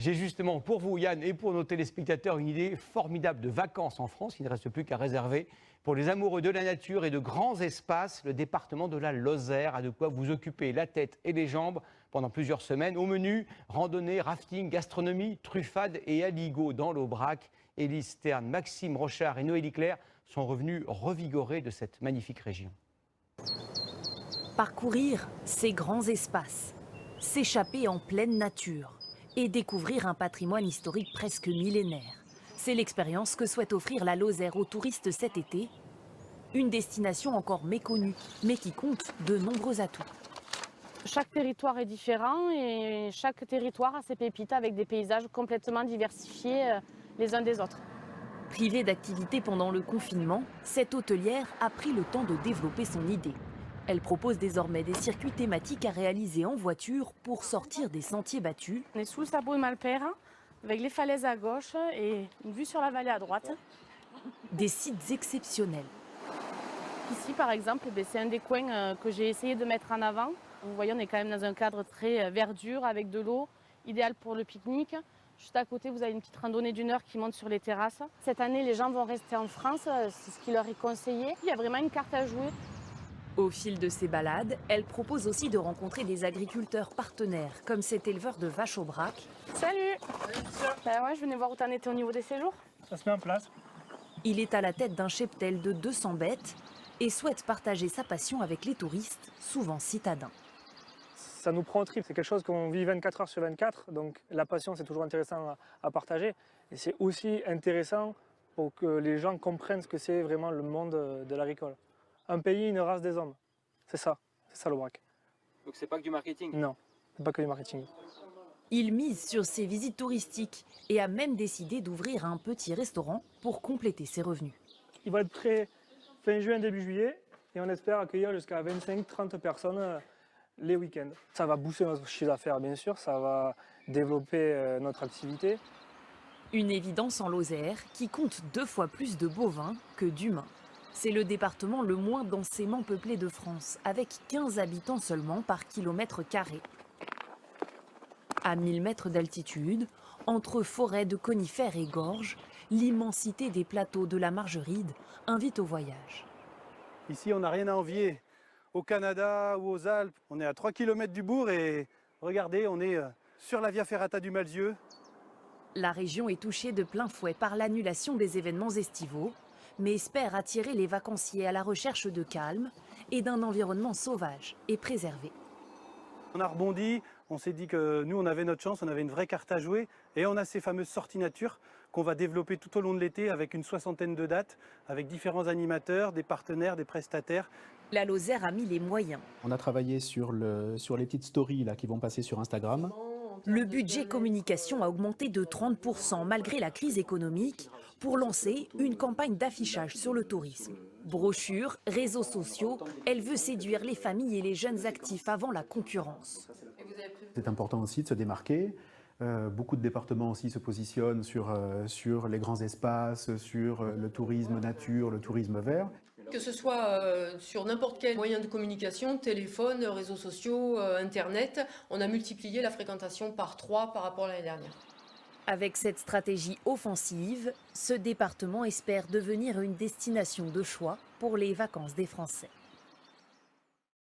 J'ai justement pour vous, Yann, et pour nos téléspectateurs, une idée formidable de vacances en France. Il ne reste plus qu'à réserver pour les amoureux de la nature et de grands espaces. Le département de la Lozère a de quoi vous occuper la tête et les jambes pendant plusieurs semaines. Au menu, randonnée, rafting, gastronomie, truffade et aligot dans l'Aubrac. Élise Stern, Maxime Rochard et Noélie Claire sont revenus revigorés de cette magnifique région. Parcourir ces grands espaces, s'échapper en pleine nature et découvrir un patrimoine historique presque millénaire. C'est l'expérience que souhaite offrir la Lozère aux touristes cet été. Une destination encore méconnue, mais qui compte de nombreux atouts. Chaque territoire est différent et chaque territoire a ses pépites avec des paysages complètement diversifiés les uns des autres. Privée d'activité pendant le confinement, cette hôtelière a pris le temps de développer son idée. Elle propose désormais des circuits thématiques à réaliser en voiture pour sortir des sentiers battus. On est sous le sabot de Malpère, avec les falaises à gauche et une vue sur la vallée à droite. Des sites exceptionnels. Ici, par exemple, c'est un des coins que j'ai essayé de mettre en avant. Vous voyez, on est quand même dans un cadre très verdure, avec de l'eau, idéal pour le pique-nique. Juste à côté, vous avez une petite randonnée d'1 heure qui monte sur les terrasses. Cette année, les gens vont rester en France, c'est ce qui leur est conseillé. Il y a vraiment une carte à jouer. Au fil de ces balades, elle propose aussi de rencontrer des agriculteurs partenaires, comme cet éleveur de vaches au Brac. Salut! Ben ouais, je venais voir où t'en étais au niveau des séjours. Ça se met en place. Il est à la tête d'un cheptel de 200 bêtes et souhaite partager sa passion avec les touristes, souvent citadins. Ça nous prend au trip, c'est quelque chose qu'on vit 24 heures sur 24, donc la passion c'est toujours intéressant à partager. Et c'est aussi intéressant pour que les gens comprennent ce que c'est vraiment le monde de l'agricole. Un pays, une race, des hommes. C'est ça l'Aubrac. Donc c'est pas que du marketing? Non, c'est pas que du marketing. Il mise sur ses visites touristiques et a même décidé d'ouvrir un petit restaurant pour compléter ses revenus. Il va être prêt fin juin, début juillet, et on espère accueillir jusqu'à 25-30 personnes les week-ends. Ça va booster notre chiffre d'affaires, bien sûr, ça va développer notre activité. Une évidence en Lozère qui compte 2 fois plus de bovins que d'humains. C'est le département le moins densément peuplé de France, avec 15 habitants seulement par kilomètre carré. À 1000 mètres d'altitude, entre forêts de conifères et gorges, l'immensité des plateaux de la Margeride invite au voyage. Ici, on n'a rien à envier au Canada ou aux Alpes. On est à 3 km du bourg et regardez, on est sur la Via Ferrata du Malzieu. La région est touchée de plein fouet par l'annulation des événements estivaux, mais espère attirer les vacanciers à la recherche de calme et d'un environnement sauvage et préservé. On a rebondi, on s'est dit que nous on avait notre chance, on avait une vraie carte à jouer et on a ces fameuses sorties nature qu'on va développer tout au long de l'été avec une 60aine de dates, avec différents animateurs, des partenaires, des prestataires. La Lozère a mis les moyens. On a travaillé sur les petites stories là, qui vont passer sur Instagram. Le budget communication a augmenté de 30% malgré la crise économique pour lancer une campagne d'affichage sur le tourisme. Brochures, réseaux sociaux, elle veut séduire les familles et les jeunes actifs avant la concurrence. C'est important aussi de se démarquer. Beaucoup de départements aussi se positionnent sur les grands espaces, sur le tourisme nature, le tourisme vert. Que ce soit sur n'importe quel moyen de communication, téléphone, réseaux sociaux, Internet, on a multiplié la fréquentation par 3 par rapport à l'année dernière. Avec cette stratégie offensive, ce département espère devenir une destination de choix pour les vacances des Français.